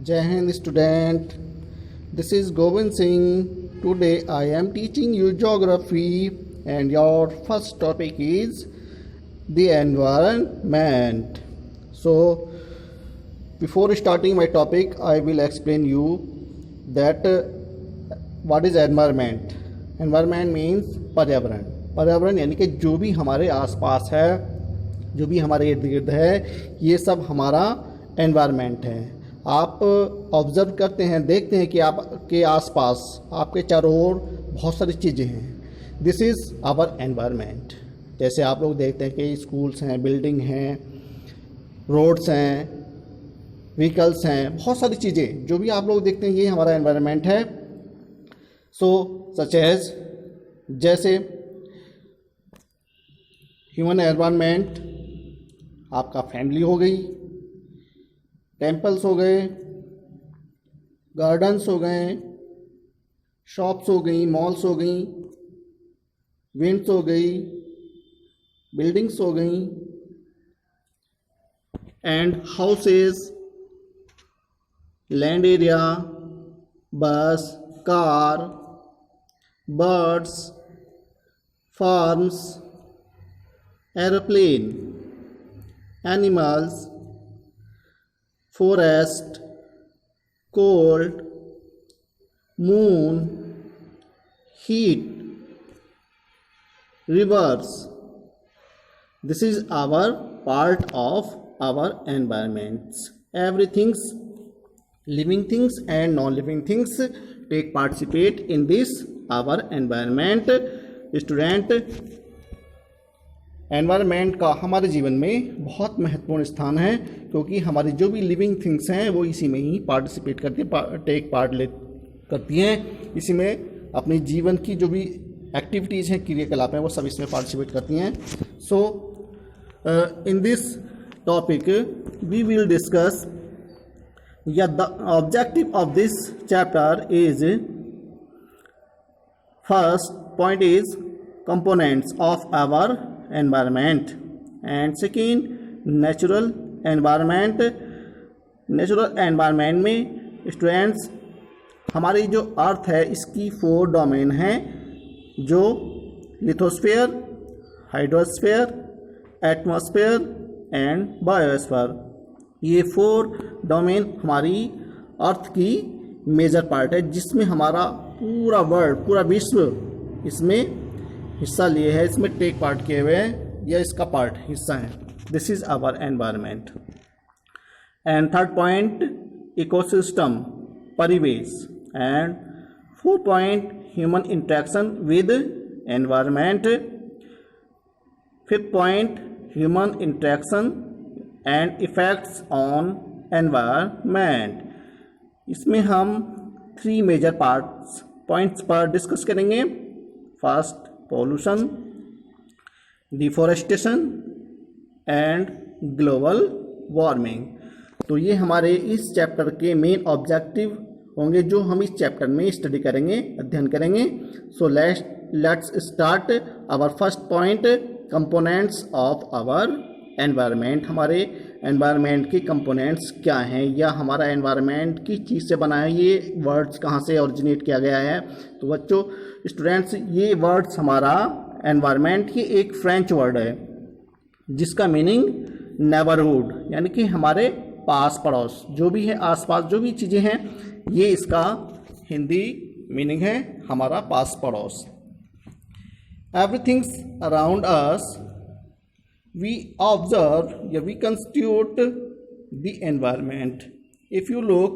Jai Hind student, this is Govind Singh. Today I am teaching you geography and your first topic is the environment. So before starting my topic I will explain you that what is environment. Environment means पर्यावरण. पर्यावरण यानी कि जो भी हमारे आसपास है, जो भी हमारे इर्द गिर्द है, ये सब हमारा एनवायरनमेंट है. आप ऑब्ज़र्व करते हैं, देखते हैं कि आपके आसपास, आपके चारों ओर बहुत सारी चीज़ें हैं. This is our environment. जैसे आप लोग देखते हैं कि स्कूल्स हैं, बिल्डिंग हैं, रोड्स हैं, व्हीकल्स हैं, बहुत सारी चीज़ें जो भी आप लोग देखते हैं ये हमारा एनवायरनमेंट है. सो सच एज जैसे ह्यूमन एनवायरनमेंट, आपका फैमिली हो गई, टेम्पल्स हो गए, गार्डन्स हो गए, शॉप्स हो गई, मॉल्स हो गई, विंड्स हो गई, बिल्डिंग्स हो गई, एंड हाउसेस, लैंड एरिया, बस, car, birds, farms, aeroplane, animals, forest, cold, moon, heat, rivers. This is our part of our environments. Everything's living things and non-living things take participate in this our environment. Student, environment का हमारे जीवन में बहुत महत्वपूर्ण स्थान है, क्योंकि हमारी जो भी लिविंग थिंग्स हैं वो इसी में ही पार्टिसिपेट करती करती हैं. इसी में अपने जीवन की जो भी एक्टिविटीज़ हैं, क्रियाकलाप हैं, वो सब इसमें पार्टिसिपेट करती हैं. So in this topic we will discuss the objective of this chapter is first point is components of our environment and second natural environment. Natural environment में स्टूडेंट्स हमारी जो अर्थ है इसकी 4 डोमेन हैं, जो lithosphere, hydrosphere, atmosphere and biosphere. ये 4 domain हमारी अर्थ की मेजर पार्ट है, जिसमें हमारा पूरा वर्ल्ड, पूरा विश्व इसमें हिस्सा लिए है, इसमें टेक पार्ट किए हुए हैं, या इसका पार्ट हिस्सा है. This is our environment. And third point ecosystem, परिवेश. And 4 point human interaction with environment. 5th point human interaction and effects on environment. इसमें हम 3 मेजर पॉइंट्स पर डिस्कस करेंगे. First pollution, deforestation and global warming. तो ये हमारे इस chapter के मेन ऑब्जेक्टिव होंगे, जो हम इस चैप्टर में स्टडी करेंगे, अध्ययन करेंगे. So let's start our first point, components of our environment. हमारे एनवायरनमेंट के कंपोनेंट्स क्या हैं, या हमारा एनवायरनमेंट किस चीज़ से बना है, ये वर्ड्स कहाँ से ओरिजिनेट किया गया है. तो बच्चों, स्टूडेंट्स, ये वर्ड्स हमारा एनवायरनमेंट की एक फ्रेंच वर्ड है, जिसका मीनिंग नेबरहुड, यानी कि हमारे पास पड़ोस, जो भी है आसपास जो भी चीज़ें हैं, ये इसका हिंदी मीनिंग है, हमारा पास पड़ोस. Everything's around us we observe, we constitute the environment. If you look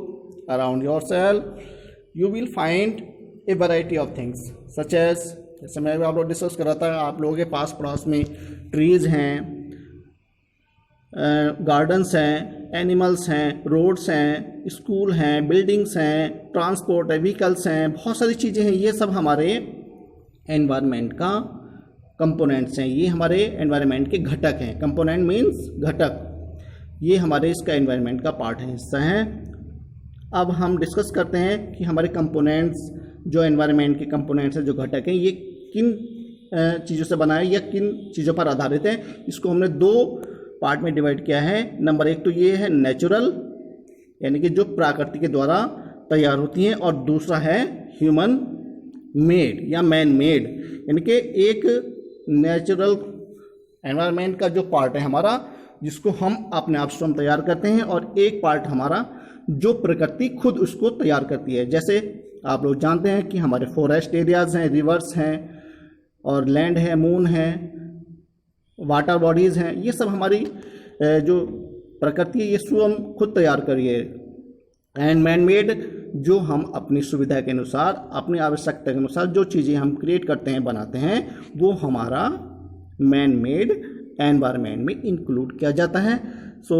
around yourself, you will find a variety of things, such as, जैसे मैं आप लोग डिस्कस कर रहा था, आप लोगों के पास पड़ोस में ट्रीज़ हैं, गार्डन्स हैं, एनिमल्स हैं, रोड्स हैं, स्कूल हैं, बिल्डिंग्स हैं, ट्रांसपोर्ट है, व्हीकल्स हैं, बहुत सारी चीज़ें हैं. ये सब हमारे एनवायरनमेंट का कंपोनेंट्स हैं, ये हमारे एनवायरनमेंट के घटक हैं. कंपोनेंट मीन्स घटक, ये हमारे इसका एनवायरनमेंट का पार्ट है, हिस्सा है. अब हम डिस्कस करते हैं कि हमारे कंपोनेंट्स, जो एनवायरनमेंट के कंपोनेंट्स हैं, जो घटक हैं, ये किन चीज़ों से बना है या किन चीज़ों पर आधारित है. इसको हमने 2 पार्ट में डिवाइड किया है. नंबर 1 तो ये है नेचुरल यानी कि जो प्रकृति के द्वारा तैयार होती हैं, और दूसरा है ह्यूमन मेड या मैन मेड, यानी कि एक नेचुरल एनवायरनमेंट का जो पार्ट है हमारा, जिसको हम अपने आप स्वयं तैयार करते हैं, और एक पार्ट हमारा जो प्रकृति खुद उसको तैयार करती है। जैसे आप लोग जानते हैं कि हमारे फॉरेस्ट एरियाज़ हैं, रिवर्स हैं, और लैंड है, मून है, वाटर बॉडीज़ हैं, ये सब हमारी जो प्रकृति है ये स्वयं खुद तैयार करी है। एंड मैन मेड जो हम अपनी सुविधा के अनुसार, अपनी आवश्यकता के अनुसार जो चीज़ें हम क्रिएट करते हैं, बनाते हैं, वो हमारा मैन मेड एनवायरनमेंट में इंक्लूड किया जाता है। सो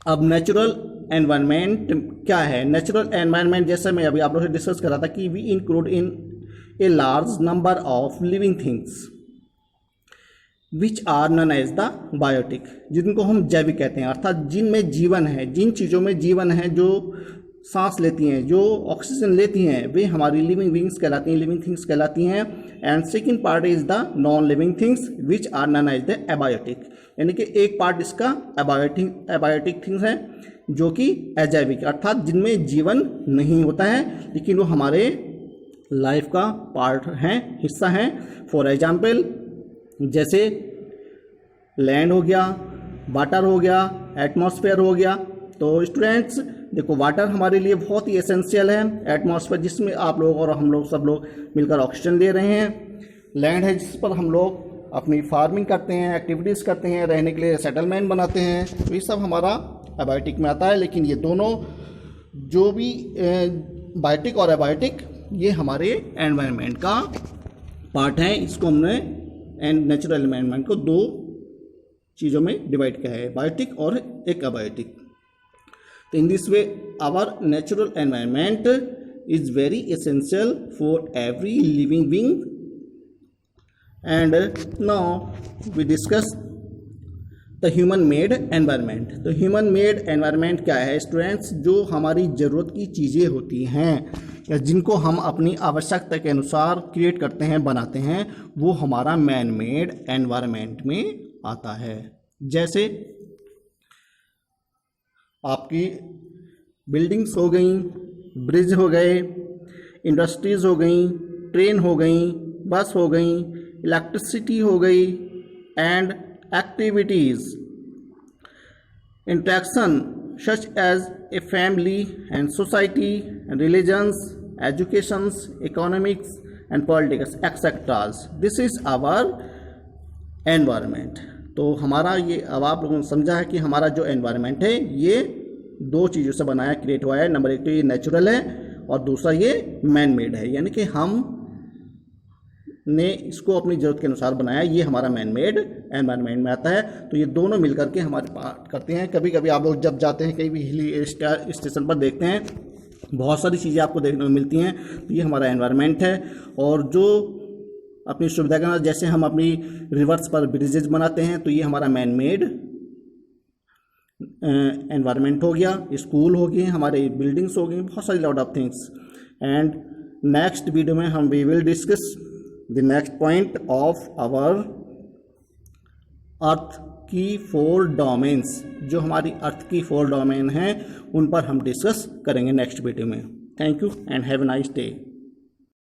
अब नेचुरल एनवायरनमेंट क्या है? नेचुरल एनवायरनमेंट जैसे मैं अभी आप लोगों से डिस्कस कर रहा था कि we include in a large number of living things which are known as the biotic, जिनको हम जैविक कहते हैं, अर्थात जिनमें जीवन है, जिन चीज़ों में जीवन है, जो सांस लेती हैं, जो ऑक्सीजन लेती हैं, वे हमारी लिविंग बींग्स कहलाती हैं, लिविंग थिंग्स कहलाती हैं। And second part is the non living things which are known as the abiotic, यानी कि एक पार्ट इसका एबायोटिक थिंग्स है जो कि अजैविक, अर्थात जिनमें जीवन नहीं होता है लेकिन वो हमारे लाइफ का पार्ट हैं, हिस्सा हैं। फॉर एग्जाम्पल जैसे लैंड हो गया, वाटर हो गया, एटमॉस्फेयर हो गया। तो स्टूडेंट्स देखो, वाटर हमारे लिए बहुत ही एसेंशियल है, एटमॉस्फेयर जिसमें आप लोग और हम लोग सब लोग मिलकर ऑक्सीजन ले रहे हैं, लैंड है जिस पर हम लोग अपनी फार्मिंग करते हैं, एक्टिविटीज़ करते हैं, रहने के लिए सेटलमेंट बनाते हैं, तो ये सब हमारा एबायोटिक में आता है। लेकिन ये दोनों जो भी बायोटिक और एबायोटिक ये हमारे एनवायरनमेंट का पार्ट हैं। इसको हमने नेचुरल एनवायरनमेंट को दो चीज़ों में डिवाइड किया है, बायोटिक और एक अबायोटिक। तो in this way our natural environment is very essential for every living being. And now we discuss the human made environment. तो ह्यूमन मेड एनवायरनमेंट क्या है स्टूडेंट्स? जो हमारी ज़रूरत की चीज़ें होती हैं या जिनको हम अपनी आवश्यकता के अनुसार क्रिएट करते हैं, बनाते हैं, वो हमारा मैन मेड एनवायरनमेंट में आता है। जैसे आपकी बिल्डिंग्स हो गई, ब्रिज हो गए, इंडस्ट्रीज़ हो गई, ट्रेन हो गई, बस हो गई, इलेक्ट्रिसिटी हो गई, and activities, interaction such as a family and society and religions, educations, economics and politics etc. This is our environment. तो हमारा ये, अब आप लोगों ने समझा है कि हमारा जो एनवायरनमेंट है ये दो चीज़ों से बनाया, क्रिएट हुआ है। नंबर एक तो ये नेचुरल है और दूसरा ये मैन मेड है, यानी कि हम ने इसको अपनी ज़रूरत के अनुसार बनाया, ये हमारा मैन मेड एनवायरनमेंट में आता है। तो ये दोनों मिलकर के हमारे पार्ट करते हैं। कभी कभी आप लोग जब जाते हैं कहीं भी हिली स्टेशन पर, देखते हैं बहुत सारी चीज़ें आपको देखने को मिलती हैं, तो ये हमारा एनवायरनमेंट है। और जो अपनी सुविधा के अनुसार, जैसे हम अपनी रिवर्स पर ब्रिजेज बनाते हैं, तो ये हमारा मैन मेड एनवायरनमेंट हो गया। स्कूल हो गए, हमारे बिल्डिंग्स हो गई, बहुत सारी lot of things. And next video में हम we will discuss the next point of our earth की 4 डोमेन्स। जो हमारी अर्थ की 4 डोमेन हैं उन पर हम डिस्कस करेंगे नेक्स्ट वीडियो में। Thank you and have a nice day.